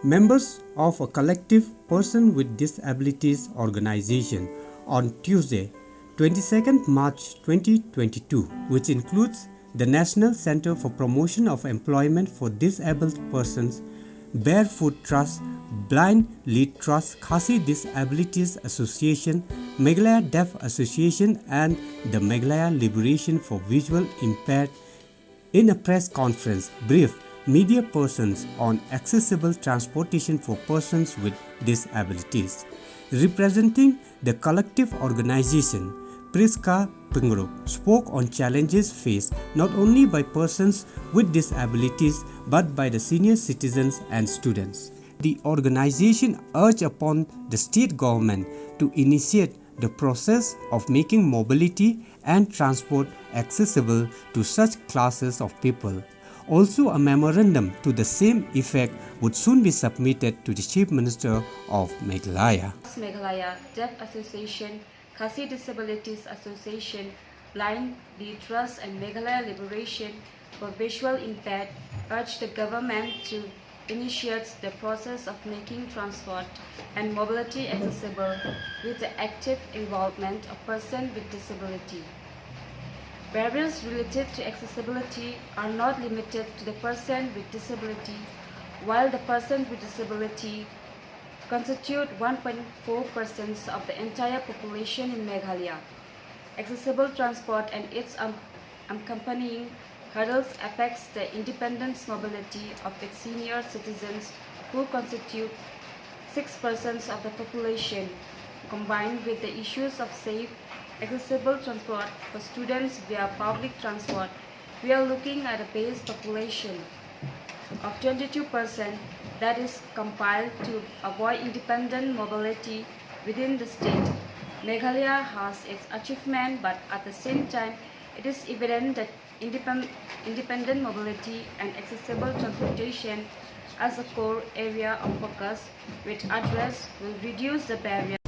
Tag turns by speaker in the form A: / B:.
A: Members of a collective person with disabilities organization on Tuesday, 22nd March 2022, which includes the National Center for Promotion of Employment for Disabled Persons, Barefoot Trust, Blind Lead Trust, Khasi Disabilities Association, Meghalaya Deaf Association and the Meghalaya Liberation for Visual Impaired in a press conference briefed media persons on accessible transportation for persons with disabilities. Representing the collective organization, Priska Pingro spoke on challenges faced not only by persons with disabilities but by the senior citizens and students. The organization urged upon the state government to initiate the process of making mobility and transport accessible to such classes of people. Also, a memorandum to the same effect would soon be submitted to the Chief Minister of Meghalaya.
B: Meghalaya Deaf Association, Khasi Disabilities Association, Blind Lead Trust and Meghalaya Liberation for Visual Impaired urge the government to initiate the process of making transport and mobility accessible with the active involvement of persons with disability. Barriers related to accessibility are not limited to the person with disability, while the persons with disability constitute 1.4% of the entire population in Meghalaya. Accessible transport and its accompanying hurdles affects the independent mobility of its senior citizens who constitute 6% of the population. Combined with the issues of safe, accessible transport for students via public transport, we are looking at a base population of 22% that is compiled to avoid independent mobility within the state. Meghalaya has its achievement, but at the same time, it is evident that independent mobility and accessible transportation as a core area of focus, which address will reduce the barrier